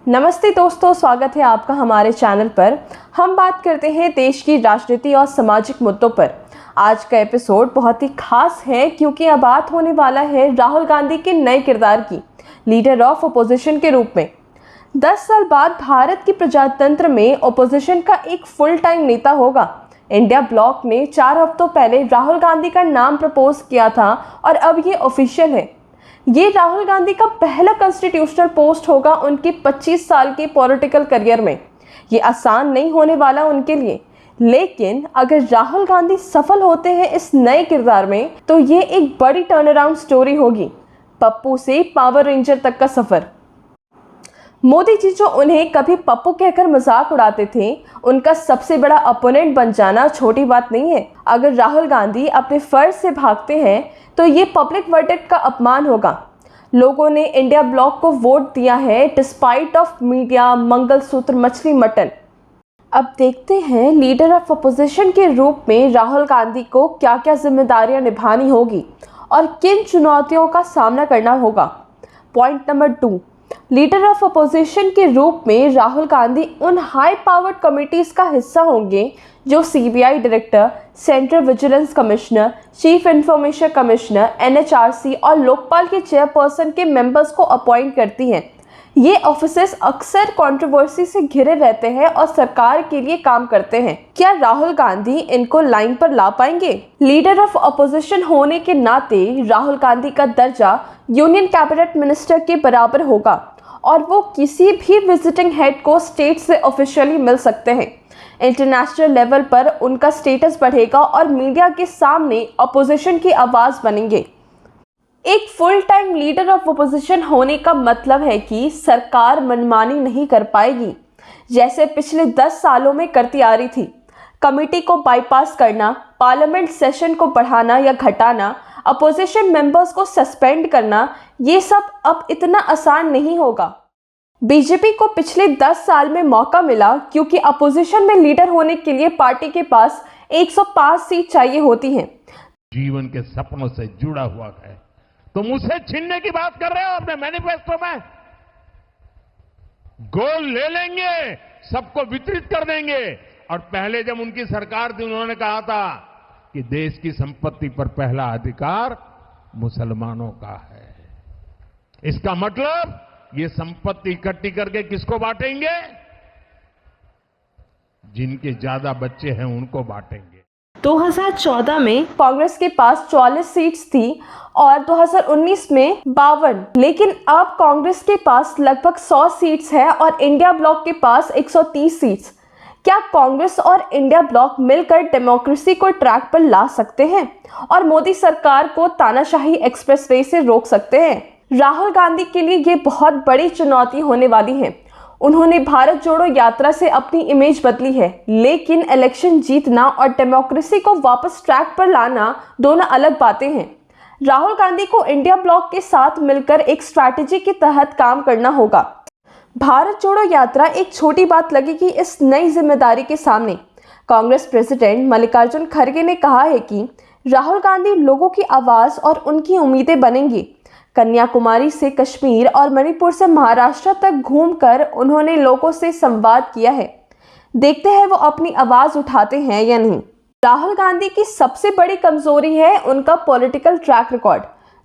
नमस्ते दोस्तों, स्वागत है आपका हमारे चैनल पर। हम बात करते हैं देश की राजनीति और सामाजिक मुद्दों पर। आज का एपिसोड बहुत ही खास है क्योंकि अब बात होने वाला है राहुल गांधी के नए किरदार की, लीडर ऑफ अपोजिशन के रूप में। 10 साल बाद भारत की प्रजातंत्र में अपोजिशन का एक फुल टाइम नेता होगा। इंडिया ब्लॉक ने 4 हफ्तों पहले राहुल गांधी का नाम प्रपोज किया था और अब ये ऑफिशियल है। ये राहुल गांधी का पहला कॉन्स्टिट्यूशनल पोस्ट होगा उनके 25 साल के पॉलिटिकल करियर में। ये आसान नहीं होने वाला उनके लिए, लेकिन अगर राहुल गांधी सफल होते हैं इस नए किरदार में तो ये एक बड़ी टर्न अराउंड स्टोरी होगी। पप्पू से पावर रेंजर तक का सफर। मोदी जी जो उन्हें कभी पप्पू कहकर मजाक उड़ाते थे, उनका सबसे बड़ा अपोनेंट बन जाना छोटी बात नहीं है। अगर राहुल गांधी अपने फर्ज से भागते हैं तो ये पब्लिक वर्डिक्ट का अपमान होगा। लोगों ने इंडिया ब्लॉक को वोट दिया है डिस्पाइट ऑफ मीडिया, मंगलसूत्र, मछली, मटन। अब देखते हैं लीडर ऑफ अपोजिशन के रूप में राहुल गांधी को क्या क्या जिम्मेदारियां निभानी होगी और किन चुनौतियों का सामना करना होगा। Point number 2, leader of opposition के रूप में राहुल गांधी उन हाई पावर्ड कमिटीज का हिस्सा होंगे जो CBI director, central vigilance commissioner, chief information commissioner, NHRC और लोकपाल के चेयरपर्सन के मेंबर्स को अपॉइंट करती हैं। ये ऑफिसेस अक्सर कंट्रोवर्सी से घिरे रहते हैं और सरकार के लिए काम करते हैं। क्या राहुल गांधी इनको लाइन पर ला पाएंगे? लीडर ऑफ अपोजिशन होने के नाते राहुल गांधी का दर्जा यूनियन कैबिनेट मिनिस्टर के बराबर होगा और वो किसी भी विजिटिंग हेड को स्टेट से ऑफिशियली मिल सकते हैं। इंटरनेशनल लेवल पर उनका स्टेटस बढ़ेगा और मीडिया के सामने अपोजिशन की आवाज़ बनेंगे। एक full time leader of opposition होने का मतलब है कि सरकार मनमानी नहीं कर पाएगी, जैसे पिछले 10 सालों में करती आ रही थी। कमेटी को बाईपास करना, पार्लियामेंट सेशन को बढ़ाना या घटाना, अपोजिशन मेंबर्स को सस्पेंड करना, ये सब अब इतना आसान नहीं होगा। बीजेपी को पिछले 10 साल में मौका मिला क्योंकि अपोजिशन में लीडर होने के लिए पार्टी के पास 105 सीट चाहिए होती हैं। जीवन के सपनों से जुड़ा हुआ है, तुम उसे छीनने की बात कर रहे हो अपने मैनिफेस्टो में। गोल ले लेंगे, सबको वितरित कर देंगे। और पहले जब उनकी सरकार थी उन्होंने कहा था कि देश की संपत्ति पर पहला अधिकार मुसलमानों का है। इसका मतलब ये संपत्ति इकट्ठी करके किसको बांटेंगे? जिनके ज्यादा बच्चे हैं उनको बांटेंगे। 2014 में कांग्रेस के पास 44 सीट्स थी और 2019 में 52, लेकिन अब कांग्रेस के पास लगभग 100 सीट्स है और इंडिया ब्लॉक के पास 130 सीट्स। क्या कांग्रेस और इंडिया ब्लॉक मिलकर डेमोक्रेसी को ट्रैक पर ला सकते हैं और मोदी सरकार को तानाशाही एक्सप्रेसवे से रोक सकते हैं? राहुल गांधी के लिए ये बहुत बड़ी चुनौती होने वाली है। उन्होंने भारत जोड़ो यात्रा से अपनी इमेज बदली है, लेकिन इलेक्शन जीतना और डेमोक्रेसी को वापस ट्रैक पर लाना दोनों अलग बातें हैं। राहुल गांधी को इंडिया ब्लॉक के साथ मिलकर एक स्ट्रैटेजी के तहत काम करना होगा। भारत जोड़ो यात्रा एक छोटी बात लगेगी इस नई जिम्मेदारी के सामने। कांग्रेस प्रेसिडेंट मल्लिकार्जुन खड़गे ने कहा है कि राहुल गांधी लोगों की आवाज़ और उनकी उम्मीदें बनेंगी। कन्याकुमारी से कश्मीर और मणिपुर से महाराष्ट्र तक घूमकर उन्होंने लोगों से संवाद किया है। देखते हैं वो अपनी आवाज़ उठाते हैं या नहीं। राहुल गांधी की सबसे बड़ी कमजोरी है उनका पॉलिटिकल ट्रैक रिकॉर्ड।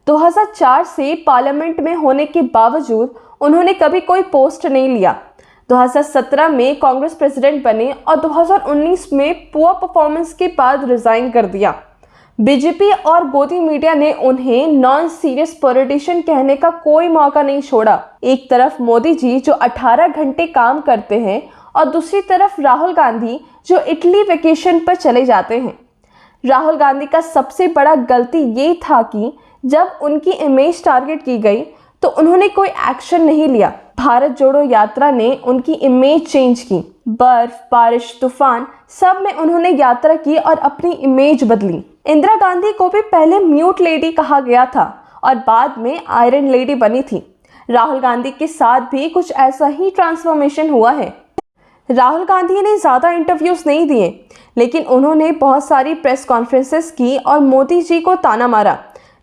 2004 से पार्लियामेंट में होने के बावजूद उन्होंने कभी कोई पोस्ट नहीं लिया। 2017 में कांग्रेस प्रेसिडेंट बने और 2019 में पुअर परफॉर्मेंस के बाद रिजाइन कर दिया। बीजेपी और गोदी मीडिया ने उन्हें नॉन सीरियस पॉलिटिशियन कहने का कोई मौका नहीं छोड़ा। एक तरफ मोदी जी जो 18 घंटे काम करते हैं और दूसरी तरफ राहुल गांधी जो इटली वेकेशन पर चले जाते हैं। राहुल गांधी का सबसे बड़ा गलती ये था कि जब उनकी इमेज टारगेट की गई तो उन्होंने कोई एक्शन नहीं लिया। भारत जोड़ो यात्रा ने उनकी इमेज चेंज की। बर्फ, बारिश, तूफान सब में उन्होंने यात्रा की और अपनी इमेज बदली। इंदिरा गांधी को भी पहले म्यूट लेडी कहा गया था और बाद में आयरन लेडी बनी थी। राहुल गांधी के साथ भी कुछ ऐसा ही ट्रांसफॉर्मेशन हुआ है। राहुल गांधी ने ज़्यादा इंटरव्यूज़ नहीं दिए, लेकिन उन्होंने बहुत सारी प्रेस कॉन्फ्रेंसेस की और मोदी जी को ताना मारा।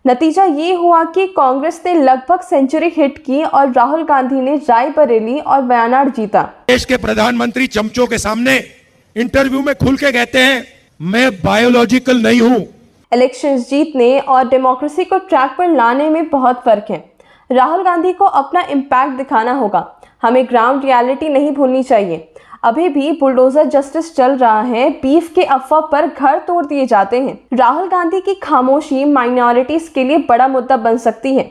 नतीजा ये हुआ कि कांग्रेस ने लगभग सेंचुरी हिट की और राहुल गांधी ने रायबरेली और वायनाड जीता। देश के प्रधानमंत्री चमचों के सामने इंटरव्यू में खुल के कहते हैं मैं बायोलॉजिकल नहीं हूं। इलेक्शंस जीतने और डेमोक्रेसी को ट्रैक पर लाने में बहुत फर्क है। राहुल गांधी को अपना इम्पैक्ट दिखाना होगा। हमें ग्राउंड रियलिटी नहीं भूलनी चाहिए। अभी भी बुलडोजर जस्टिस चल रहा है। बीफ के अफवाह पर घर तोड़ दिए जाते हैं। राहुल गांधी की खामोशी माइनॉरिटीज के लिए बड़ा मुद्दा बन सकती है।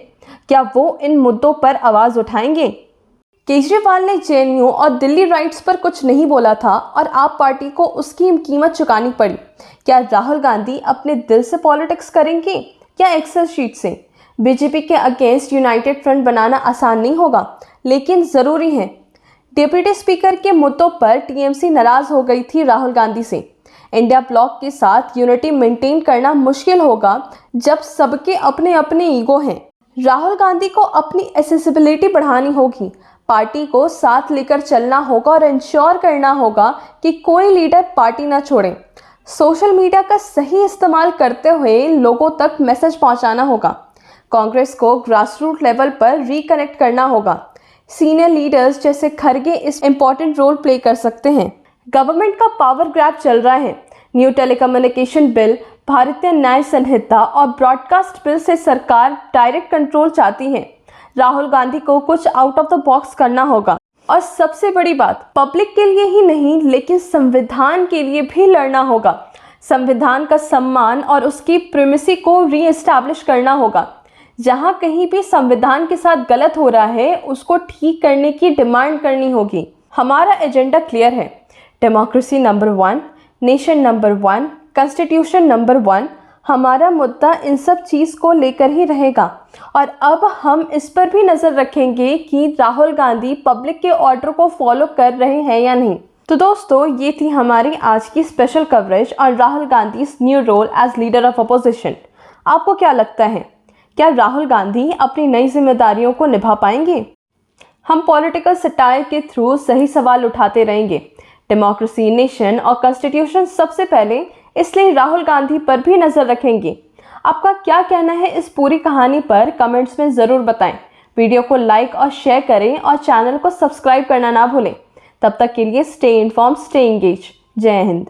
क्या वो इन मुद्दों पर आवाज उठाएंगे? केजरीवाल ने जेएनयू और दिल्ली राइट्स पर कुछ नहीं बोला था और आप पार्टी को उसकी कीमत चुकानी पड़ी। क्या राहुल गांधी अपने दिल से पॉलिटिक्स करेंगे या एक्सेल शीट से? बीजेपी के अगेंस्ट यूनाइटेड फ्रंट बनाना आसान नहीं होगा, लेकिन ज़रूरी है। डिप्टी स्पीकर के मुद्दों पर टीएमसी नाराज हो गई थी राहुल गांधी से। इंडिया ब्लॉक के साथ यूनिटी मेंटेन करना मुश्किल होगा जब सबके अपने अपने ईगो हैं। राहुल गांधी को अपनी एक्सेसिबिलिटी बढ़ानी होगी, पार्टी को साथ लेकर चलना होगा और इंश्योर करना होगा कि कोई लीडर पार्टी ना छोड़े। सोशल मीडिया का सही इस्तेमाल करते हुए लोगों तक मैसेज पहुंचाना होगा। कांग्रेस को ग्रासरूट लेवल पर रिकनेक्ट करना होगा। सीनियर लीडर्स जैसे खरगे इस इंपॉर्टेंट रोल प्ले कर सकते हैं। गवर्नमेंट का पावर ग्रैब चल रहा है। न्यू टेलीकम्युनिकेशन बिल, भारतीय न्याय संहिता और ब्रॉडकास्ट बिल से सरकार डायरेक्ट कंट्रोल चाहती है। राहुल गांधी को कुछ आउट ऑफ द बॉक्स करना होगा और सबसे बड़ी बात, पब्लिक के लिए ही नहीं लेकिन संविधान के लिए भी लड़ना होगा। संविधान का सम्मान और उसकी प्रीमेसी को रीएस्टैब्लिश करना होगा। जहां कहीं भी संविधान के साथ गलत हो रहा है उसको ठीक करने की डिमांड करनी होगी। हमारा एजेंडा क्लियर है। Democracy number 1, nation number 1, constitution number 1। हमारा मुद्दा इन सब चीज़ को लेकर ही रहेगा और अब हम इस पर भी नज़र रखेंगे कि राहुल गांधी पब्लिक के ऑर्डर को फॉलो कर रहे हैं या नहीं। तो दोस्तों, ये थी हमारी आज की स्पेशल कवरेज और Rahul Gandhi new role as leader of opposition. आपको क्या लगता है, क्या राहुल गांधी अपनी नई जिम्मेदारियों को निभा पाएंगे? हम पॉलिटिकल सटायर के थ्रू सही सवाल उठाते रहेंगे। डेमोक्रेसी, नेशन और कॉन्स्टिट्यूशन सबसे पहले, इसलिए राहुल गांधी पर भी नज़र रखेंगे। आपका क्या कहना है इस पूरी कहानी पर कमेंट्स में ज़रूर बताएं। वीडियो को लाइक और शेयर करें और चैनल को सब्सक्राइब करना ना भूलें। तब तक के लिए स्टे इन्फॉर्म्ड, स्टे एंगेज। जय हिंद।